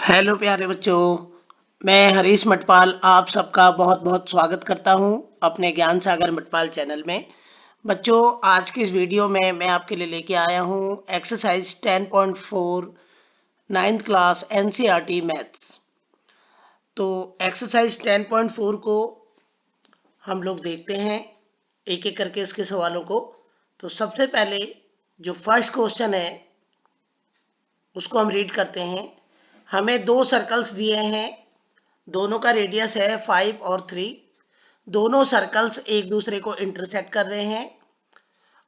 Hello प्यारे बच्चों, मैं हरीश मटपाल आप सबका बहुत बहुत स्वागत करता हूं अपने ज्ञान सागर मटपाल चैनल में। बच्चों, आज की इस वीडियो में मैं आपके लिए लेके आया हूं exercise 10.4 ninth class NCERT maths. तो एक्सरसाइज 10.4 को हम लोग देखते हैं एक एक करके इसके सवालों को। तो सबसे पहले जो फर्स्ट क्वेश्चन है उसको हम रीड करते हैं। हमें दो सर्कल्स दिए हैं, दोनों का रेडियस है 5 और 3। दोनों सर्कल्स एक दूसरे को इंटरसेक्ट कर रहे हैं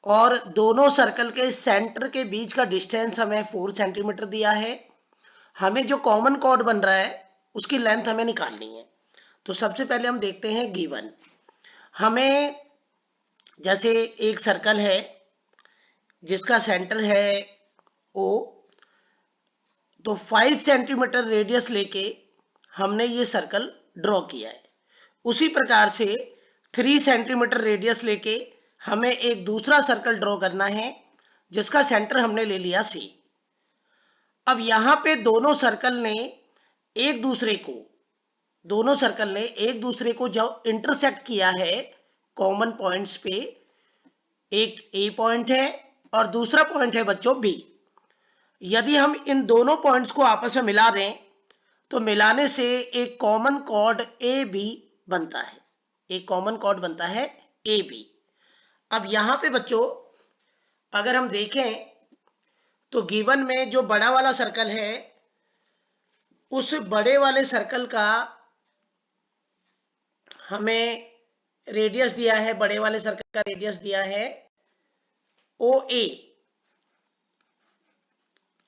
और दोनों सर्कल के सेंटर के बीच का डिस्टेंस हमें 4 सेंटीमीटर दिया है। हमें जो कॉमन कॉर्ड बन रहा है उसकी लेंथ हमें निकालनी है। तो सबसे पहले हम देखते हैं गिवन। हमें जैसे एक सर्कल है जिसका सेंटर है O, तो 5 सेंटीमीटर रेडियस लेके हमने ये सर्कल ड्रॉ किया है। उसी प्रकार से 3 सेंटीमीटर रेडियस लेके हमें एक दूसरा सर्कल ड्रॉ करना है जिसका सेंटर हमने ले लिया C। अब यहाँ पे दोनों सर्कल ने एक दूसरे को जब इंटरसेक्ट किया है कॉमन पॉइंट्स पे, एक A पॉइंट है और दूसरा पॉइंट है बच्चों B। यदि हम इन दोनों पॉइंट्स को आपस में मिला दें तो मिलाने से एक कॉमन कॉर्ड ए बी बनता है। एक कॉमन कॉर्ड बनता है ए बी। अब यहां पे बच्चों अगर हम देखें तो गिवन में जो बड़ा वाला सर्कल है उस बड़े वाले सर्कल का हमें रेडियस दिया है, बड़े वाले सर्कल का रेडियस दिया है ओ ए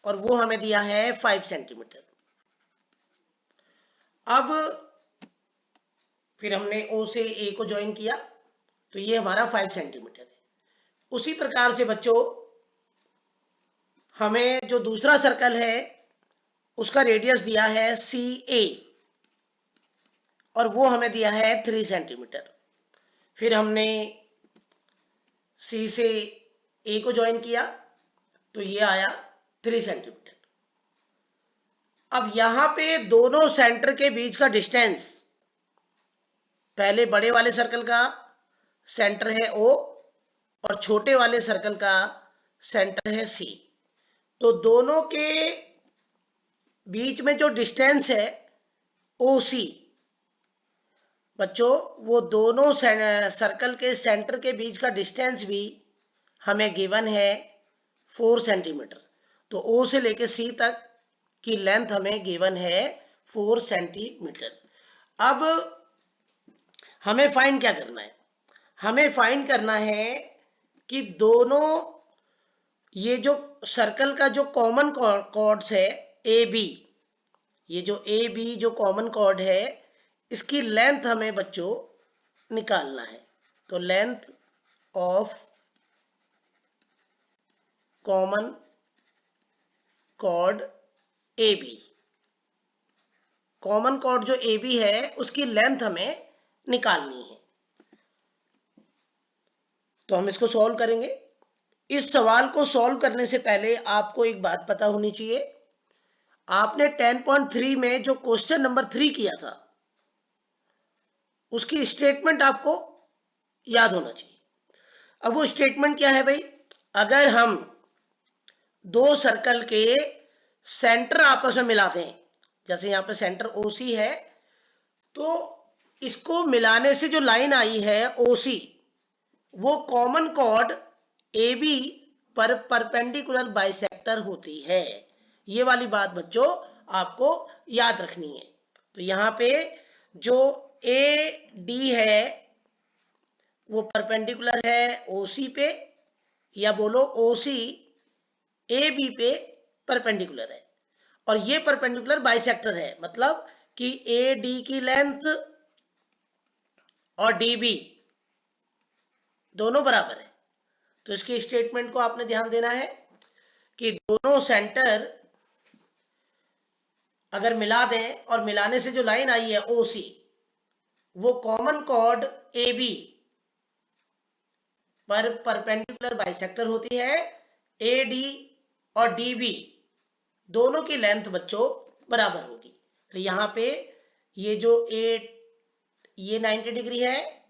और वो हमें दिया है 5 सेंटीमीटर। अब फिर हमने ओ से ए को ज्वाइन किया तो ये हमारा 5 सेंटीमीटर है। उसी प्रकार से बच्चों हमें जो दूसरा सर्कल है उसका रेडियस दिया है सी ए और वो हमें दिया है 3 सेंटीमीटर। फिर हमने सी से ए को ज्वाइन किया तो ये आया 3 सेंटीमीटर। अब यहां पे दोनों सेंटर के बीच का डिस्टेंस, पहले बड़े वाले सर्कल का सेंटर है ओ और छोटे वाले सर्कल का सेंटर है सी। तो दोनों के बीच में जो डिस्टेंस है ओ सी बच्चों, वो दोनों सर्कल के सेंटर के बीच का डिस्टेंस भी हमें गिवन है 4 सेंटीमीटर। तो ओ से लेके सी तक की लेंथ हमें गिवन है 4 सेंटीमीटर। अब हमें फाइंड क्या करना है? हमें फाइंड करना है कि दोनों ये जो सर्कल का जो कॉमन कॉर्ड्स है ए बी, ये जो ए बी जो कॉमन कॉर्ड है इसकी लेंथ हमें बच्चों निकालना है। तो length of common chord A B, common chord जो ए बी है उसकी लेंथ हमें निकालनी है। तो हम इसको सॉल्व करेंगे। इस सवाल को सॉल्व करने से पहले आपको एक बात पता होनी चाहिए। आपने 10.3 में जो क्वेश्चन नंबर 3 किया था उसकी स्टेटमेंट आपको याद होना चाहिए। अब वो स्टेटमेंट क्या है भाई? अगर हम दो सर्कल के सेंटर आपस में मिलाते हैं, जैसे यहां पे सेंटर ओ सी है, तो इसको मिलाने से जो लाइन आई है ओ सी, वो कॉमन कॉर्ड ए बी पर परपेंडिकुलर बाइसेक्टर होती है। ये वाली बात बच्चों आपको याद रखनी है। तो यहां पे जो ए डी है वो परपेंडिकुलर है ओ सी पे, या बोलो ओ सी ए बी पे परपेंडिकुलर है और ये परपेंडिकुलर बाइसेक्टर है, मतलब कि ए डी की लेंथ और डी बी दोनों बराबर है। तो इसके स्टेटमेंट को आपने ध्यान देना है कि दोनों सेंटर अगर मिला दें और मिलाने से जो लाइन आई है ओ सी, वो कॉमन कॉर्ड ए बी पर परपेंडिकुलर बाइसेक्टर होती है। ए डी और डी बी दोनों की लेंथ बच्चों बराबर होगी। तो यहाँ पे ये जो ये 90 डिग्री है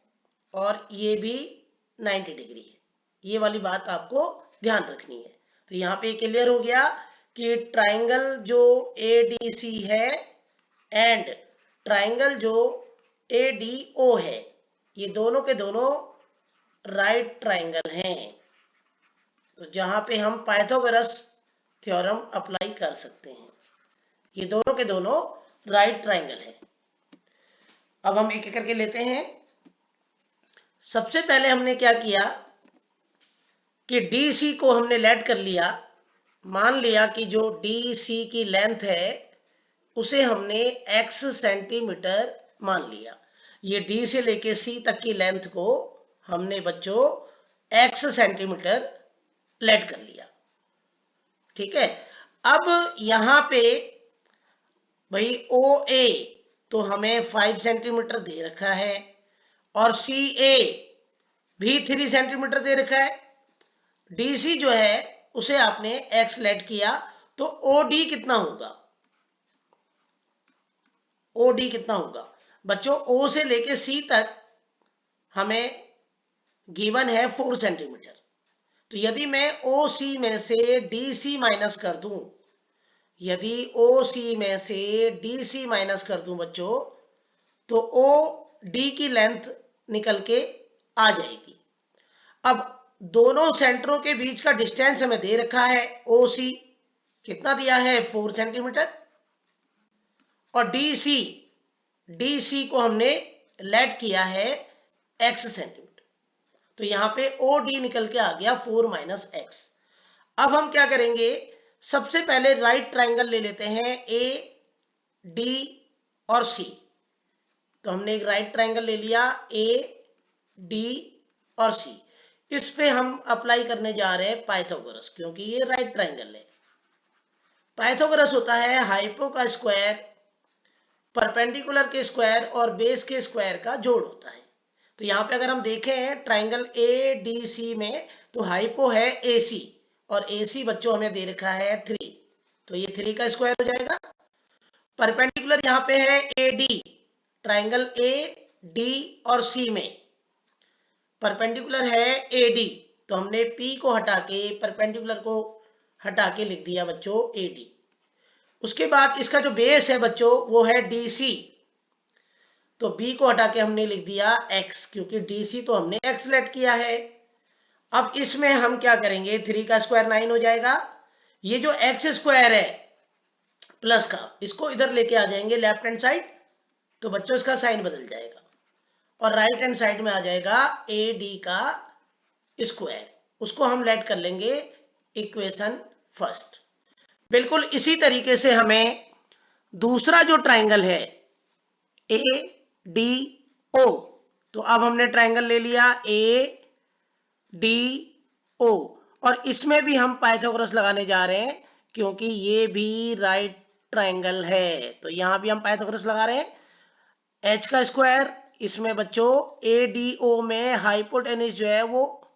और ये भी 90 डिग्री है, ये वाली बात आपको ध्यान रखनी है। तो यहाँ पे क्लियर हो गया कि ट्राइंगल जो ADC है एंड ट्राइंगल जो ADO है, ये दोनों के दोनों राइट ट्राइंगल हैं। तो जहां पे हम पाइथागोरस थ्योरम अप्लाई कर सकते हैं, ये दोनों के दोनों राइट ट्राइंगल है। अब हम एक एक करके लेते हैं। सबसे पहले हमने क्या किया कि DC को हमने लेट कर लिया। मान लिया कि जो DC की लेंथ है उसे हमने x सेंटीमीटर मान लिया। ये D से लेके C तक की लेंथ को हमने बच्चों x सेंटीमीटर लेट कर लिया। ठीक है। अब यहां पे भाई OA तो हमें 5 सेंटीमीटर दे रखा है और CA भी 3 सेंटीमीटर दे रखा है। DC जो है उसे आपने x लेट किया, तो OD कितना होगा? OD कितना होगा बच्चों? O से लेके C तक हमें गिवन है 4 सेंटीमीटर। तो यदि मैं OC में से DC माइनस कर दूं, यदि OC में से DC माइनस कर दूं बच्चों, तो OD की लेंथ निकल के आ जाएगी। अब दोनों सेंटरों के बीच का डिस्टेंस हमें दे रखा है OC कितना दिया है 4 सेंटीमीटर, और DC को हमने लेट किया है x सेंटीमीटर। तो यहां पे OD निकल के आ गया 4 माइनस x। अब हम क्या करेंगे, सबसे पहले राइट ट्राइंगल ले लेते हैं AD और C। तो हमने एक राइट ट्राइंगल ले लिया AD और C। इस पे हम अप्लाई करने जा रहे हैं पाइथागोरस, क्योंकि ये राइट ट्राइंगल है। पाइथागोरस होता है हाइपो का स्क्वायर, परपेंडिकुलर के स्क्वायर और बेस के स्क्वायर का जोड़ होता है। तो यहाँ पे अगर हम देखें ट्राइंगल ADC में, तो हाइपो है AC और AC बच्चों हमें दे रखा है 3, तो ये 3 का स्क्वायर हो जाएगा। परपेंडिकुलर यहाँ पे है AD, ट्राइंगल AD और C में परपेंडिकुलर है AD, तो हमने P को हटा के परपेंडिकुलर को हटा के लिख दिया बच्चों AD। उसके बाद इसका जो बेस है बच्चों वो है DC, तो B को हटा के हमने लिख दिया x, क्योंकि DC तो हमने x लेट किया है। अब इसमें हम क्या करेंगे, 3 का स्क्वायर 9 हो जाएगा। ये जो x स्क्वायर है प्लस का, इसको इधर लेके आ जाएंगे लेफ्ट हैंड साइड, तो बच्चों इसका साइन बदल जाएगा और राइट हैंड साइड में आ जाएगा AD का स्क्वायर। उसको हम लेट कर लेंगे इक्वेशन फर्स्ट। बिल्कुल इसी तरीके से हमें दूसरा जो ट्राइंगल है ADO, तो अब हमने ट्राइंगल ले लिया ADO और इसमें भी हम पाइथागोरस लगाने जा रहे हैं, क्योंकि ये भी राइट ट्राइंगल है। तो यहां भी हम पाइथागोरस लगा रहे हैं। h का स्क्वायर, इसमें बच्चों ADO में हाइपोटेन्यूज जो है वो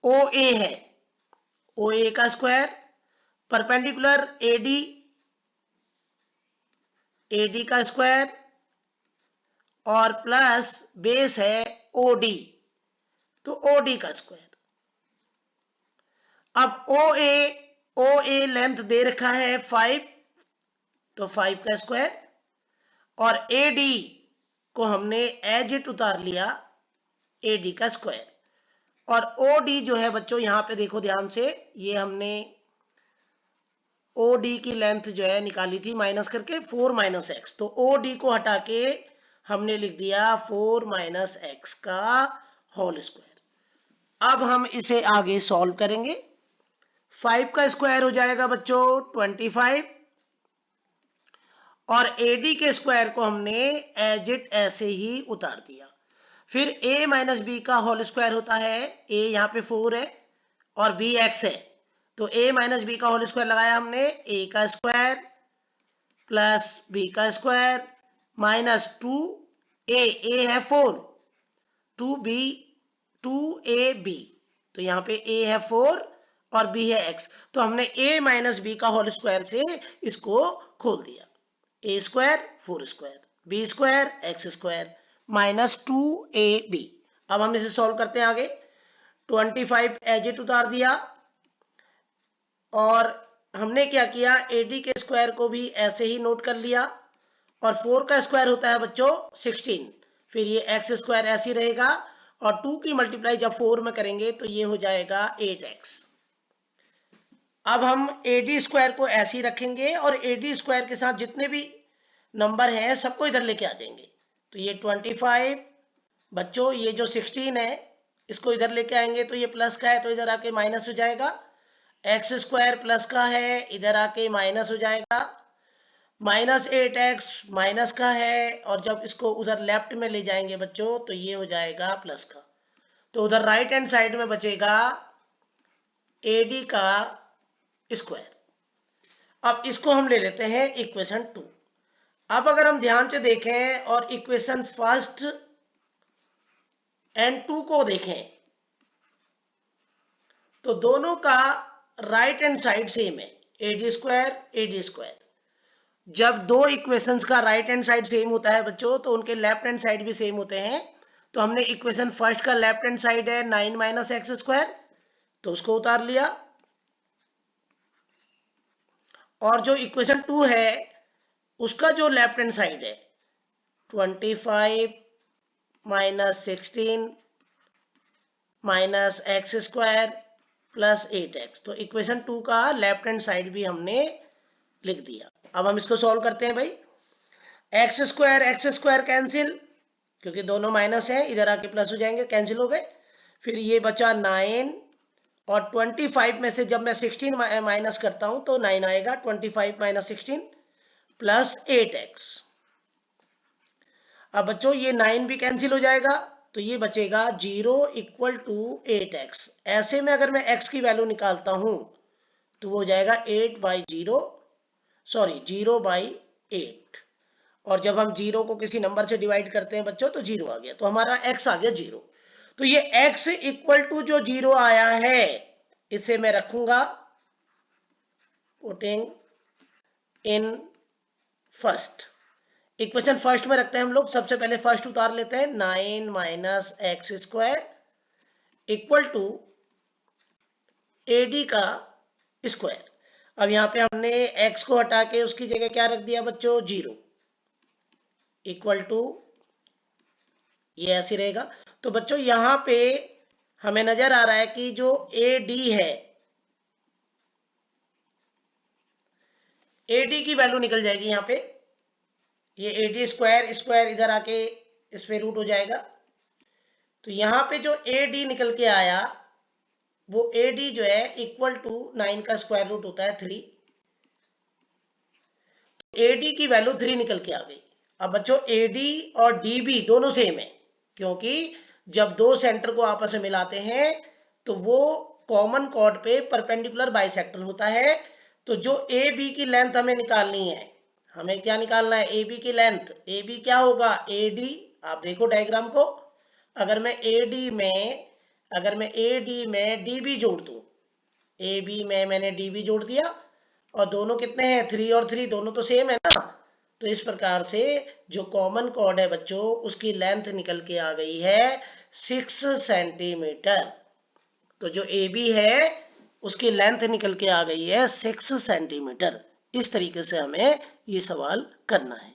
OA है, OA का स्क्वायर, परपेंडिकुलर AD का स्क्वायर और प्लस बेस है OD, तो OD का स्क्वायर। अब OA लेंथ दे रखा है 5, तो 5 का स्क्वायर, और AD को हमने एज इट उतार लिया AD का स्क्वायर। और OD जो है बच्चों यहां पे देखो ध्यान से, ये हमने OD की लेंथ जो है निकाली थी माइनस करके 4 माइनस एक्स, तो OD को हटा के हमने लिख दिया 4 माइनस एक्स का होल स्क्वायर। अब हम इसे आगे सॉल्व करेंगे। 5 का स्क्वायर हो जाएगा बच्चों 25, और AD के स्क्वायर को हमने एज इट ऐसे ही उतार दिया। फिर A माइनस बी का होल स्क्वायर होता है, A यहाँ पे 4 है और B x है, तो A माइनस बी का होल स्क्वायर लगाया हमने, A का स्क्वायर प्लस B का स्क्वायर माइनस 2A, A है 4, 2AB, तो यहाँ पे A है 4 और B है x, तो हमने A माइनस बी का होल स्क्वायर से इसको खोल दिया। A square 4 square B square x square minus 2ab। अब हम इसे सॉल्व करते हैं आगे। 25 एज इट उतार दिया और हमने क्या किया, AD के स्क्वायर को भी ऐसे ही नोट कर लिया और 4 का स्क्वायर होता है बच्चों 16, फिर ये एक्स स्क्वायर ऐसे रहेगा और 2 की मल्टीप्लाई जब 4 में करेंगे तो ये हो जाएगा 8x। अब हम AD स्क्वायर को ऐसे ही रखेंगे और AD स्क्वायर के साथ जितने भी नंबर हैं सबको इधर लेके आ जाएंगे। तो ये 25 बच्चों, ये जो 16 है इसको इधर लेके आएंगे तो ये प्लस का है तो इधर आके माइनस हो जाएगा। एक्स स्क्वायर प्लस का है, इधर आके माइनस हो जाएगा। माइनस 8x माइनस का है और जब इसको उधर लेफ्ट में ले जाएंगे बच्चों तो ये हो जाएगा प्लस का। तो उधर राइट हैंड साइड में बचेगा AD का स्क्वायर। अब इसको हम ले लेते हैं इक्वेशन 2। अब अगर हम ध्यान से देखें और इक्वेशन फर्स्ट एंड 2 को देखें तो दोनों का राइट हैंड साइड सेम है, AD स्क्वायर। जब दो इक्वेशंस का राइट हैंड साइड सेम होता है बच्चों तो उनके लेफ्ट हैंड साइड भी सेम होते हैं। तो हमने इक्वेशन फर्स्ट का लेफ्ट हैंड साइड है 9 माइनस एक्स स्क्वायर, तो उसको उतार लिया। और जो इक्वेशन 2 है उसका जो लेफ्ट हैंड साइड है 25 minus 16 minus x square plus 8x। तो इक्वेशन 2 का लेफ्ट हैंड साइड भी हमने लिख दिया। अब हम इसको सॉल्व करते हैं भाई। एक्स स्क्वायर कैंसिल क्योंकि दोनों माइनस है, इधर आके प्लस हो जाएंगे, कैंसिल हो गए। फिर ये बचा 9 और 25 में से जब मैं 16 माइनस करता हूं तो 9 आएगा। 25 माइनस 16 प्लस 8x। अब बच्चों ये 9 भी कैंसिल हो जाएगा तो ये बचेगा 0 इक्वल टू 8x। ऐसे में अगर मैं x की वैल्यू निकालता हूं तो वो हो जाएगा 0/8। और जब हम 0 को किसी नंबर से डिवाइड करते हैं बच्चों तो 0 आ गया, तो हमारा x आ गया 0। तो ये x इक्वल टू जो 0 आया है इसे मैं रखूंगा putting in first. Equation first में रखते हैं हम लोग। सबसे पहले फर्स्ट उतार लेते हैं, 9 minus x square equal to AD का स्क्वायर। अब यहां पे हमने x को हटा के उसकी जगह क्या रख दिया बच्चों, 0 इक्वल टू, ये ऐसे रहेगा। तो बच्चों यहां पे हमें नजर आ रहा है कि जो AD है, AD की वैल्यू निकल जाएगी यहां पे। ये AD स्क्वायर इधर आके इस पे रूट हो जाएगा। तो यहां पे जो AD निकल के आया वो AD जो है इक्वल टू 9 का स्क्वायर रूट होता है 3। AD की वैल्यू 3 निकल के आ गई। अब बच्चों AD और DB दोनों सेम है क्योंकि जब दो सेंटर को आपस में मिलाते हैं तो वो कॉमन कॉर्ड पे परपेंडिकुलर बाइसेक्टर होता है। तो जो AB की लेंथ हमें निकालनी है, हमें क्या निकालना है, AB की लेंथ। AB क्या होगा, AD। आप देखो डायग्राम को, अगर मैं AD में DB जोड़ दूं, AB में मैंने DB जोड़ दिया और दोनों कितने हैं, 3 और 3 दोनों तो सेम है ना। तो इस प्रकार से जो कॉमन कॉर्ड है बच्चों उसकी लेंथ निकल के आ गई है 6 सेंटीमीटर। तो जो AB है उसकी लेंथ निकल के आ गई है 6 सेंटीमीटर। इस तरीके से हमें ये सवाल करना है।